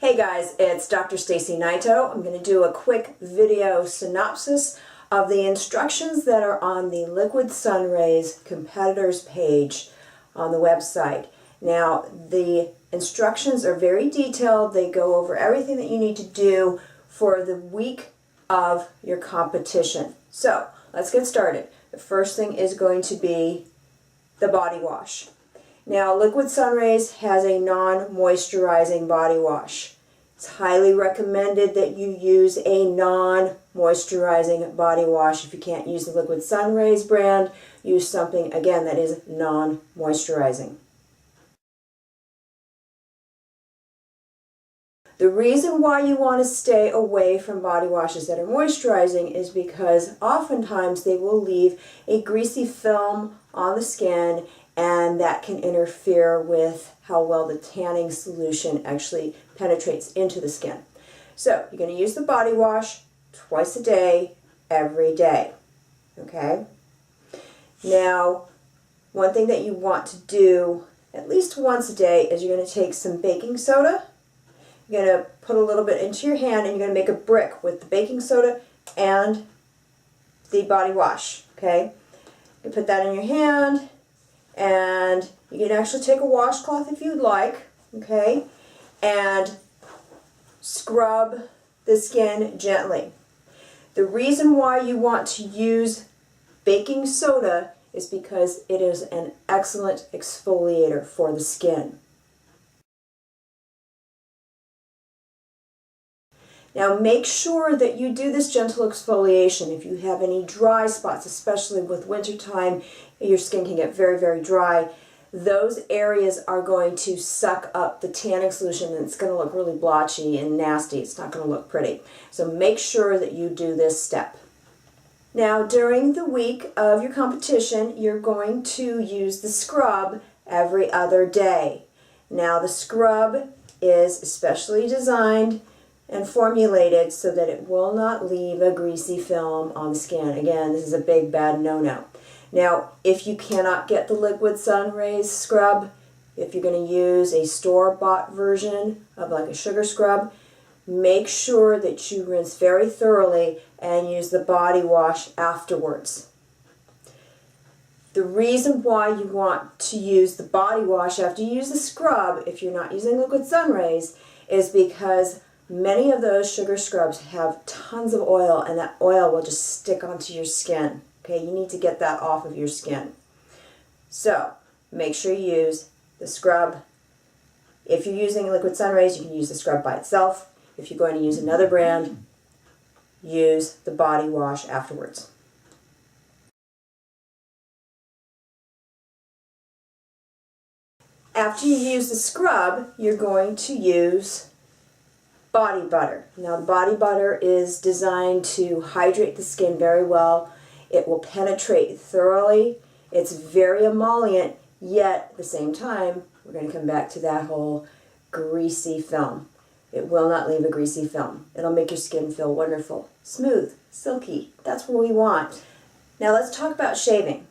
Hey guys, it's Dr. Stacey Naito. I'm going to do a quick video synopsis of the instructions that are on the Liquid Sun Rays competitors page on the website. Now, the instructions are very detailed. They go over everything that you need to do for the week of your competition. So, let's get started. The first thing is going to be the body wash. Now, Liquid Sun Rays has a non-moisturizing body wash. It's highly recommended that you use a non-moisturizing body wash. If you can't use the Liquid Sun Rays brand, use something, again, that is non-moisturizing. The reason why you want to stay away from body washes that are moisturizing is because oftentimes they will leave a greasy film on the skin, and that can interfere with how well the tanning solution actually penetrates into the skin. So you're going to use the body wash twice a day, every day. Okay? Now, one thing that you want to do at least once a day is you're going to take some baking soda. You're going to put a little bit into your hand, and you're going to make a brick with the baking soda and the body wash. Okay? You put that in your hand, and you can actually take a washcloth if you'd like, okay, and scrub the skin gently. The reason why you want to use baking soda is because it is an excellent exfoliator for the skin. Now, make sure that you do this gentle exfoliation. If you have any dry spots, especially with wintertime, your skin can get very, very dry. Those areas are going to suck up the tanning solution, and it's going to look really blotchy and nasty. It's not going to look pretty. So make sure that you do this step. Now, during the week of your competition, you're going to use the scrub every other day. Now, the scrub is especially designed and formulated so that it will not leave a greasy film on the skin. Again, this is a big bad no-no. Now, if you cannot get the Liquid Sun Rays scrub, if you're going to use a store-bought version of like a sugar scrub, make sure that you rinse very thoroughly and use the body wash afterwards. The reason why you want to use the body wash after you use the scrub, if you're not using Liquid Sun Rays, is because many of those sugar scrubs have tons of oil, and that oil will just stick onto your skin. Okay, you need to get that off of your skin. So, make sure you use the scrub. If you're using Liquid Sun Rays, you can use the scrub by itself. If you're going to use another brand, use the body wash afterwards. After you use the scrub, you're going to use body butter. Now, the body butter is designed to hydrate the skin very well. It will penetrate thoroughly. It's very emollient, yet at the same time, we're going to come back to that whole greasy film. It will not leave a greasy film. It'll make your skin feel wonderful, smooth, silky. That's what we want. Now, let's talk about shaving.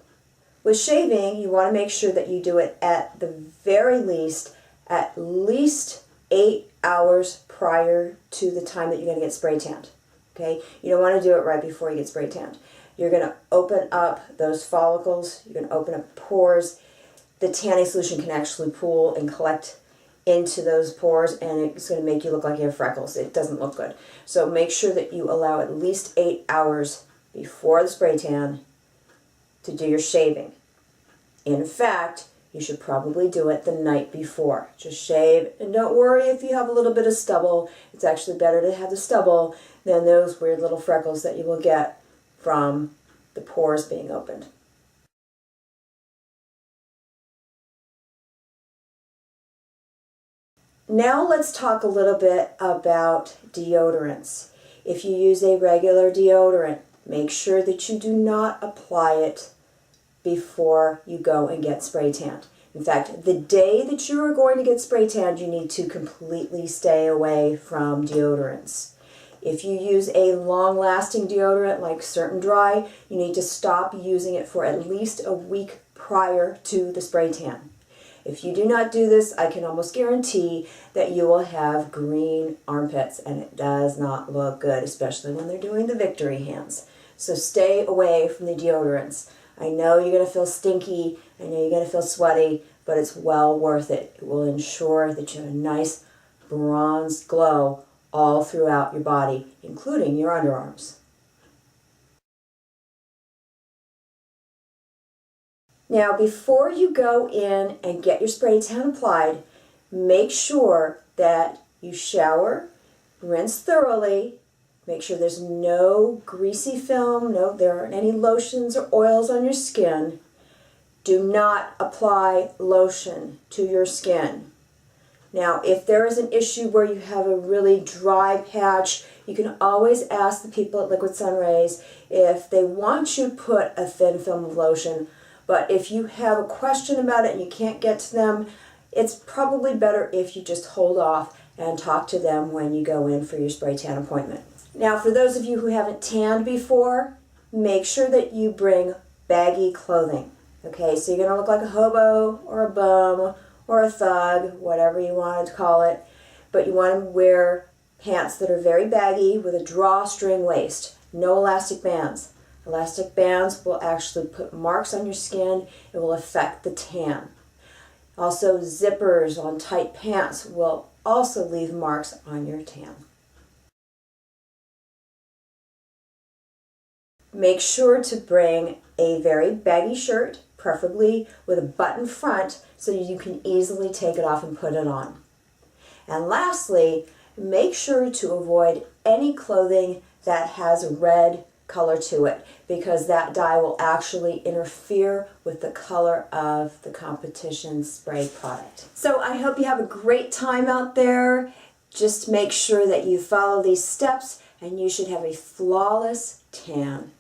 With shaving, you want to make sure that you do it at the very least, at least 8 hours prior to the time that you're going to get spray tanned. Okay? You don't want to do it right before you get spray tanned. You're going to open up those follicles. You're going to open up pores. The tanning solution can actually pool and collect into those pores, and it's going to make you look like you have freckles. It doesn't look good. So make sure that you allow at least 8 hours before the spray tan to do your shaving. In fact, you should probably do it the night before. Just shave, and don't worry if you have a little bit of stubble. It's actually better to have the stubble than those weird little freckles that you will get from the pores being opened. Now let's talk a little bit about deodorants. If you use a regular deodorant, make sure that you do not apply it before you go and get spray tanned. In fact, the day that you are going to get spray tanned, you need to completely stay away from deodorants. If you use a long-lasting deodorant like Certain Dry, you need to stop using it for at least a week prior to the spray tan. If you do not do this, I can almost guarantee that you will have green armpits, and it does not look good, especially when they're doing the victory hands. So stay away from the deodorants. I know you're going to feel stinky, I know you're going to feel sweaty, but it's well worth it. It will ensure that you have a nice bronze glow all throughout your body, including your underarms. Now, before you go in and get your spray tan applied, make sure that you shower, rinse thoroughly, make sure there's no greasy film, there aren't any lotions or oils on your skin. Do not apply lotion to your skin. Now, if there is an issue where you have a really dry patch, you can always ask the people at Liquid Sunrays if they want you to put a thin film of lotion. But if you have a question about it and you can't get to them, it's probably better if you just hold off and talk to them when you go in for your spray tan appointment. Now, for those of you who haven't tanned before, make sure that you bring baggy clothing. Okay, so you're going to look like a hobo or a bum or a thug, whatever you want to call it, but you want to wear pants that are very baggy with a drawstring waist, no elastic bands. Elastic bands will actually put marks on your skin. It will affect the tan. Also, zippers on tight pants will also leave marks on your tan. Make sure to bring a very baggy shirt, preferably with a button front, so you can easily take it off and put it on. And lastly, make sure to avoid any clothing that has a red color to it, because that dye will actually interfere with the color of the competition spray product. So I hope you have a great time out there. Just make sure that you follow these steps and you should have a flawless tan.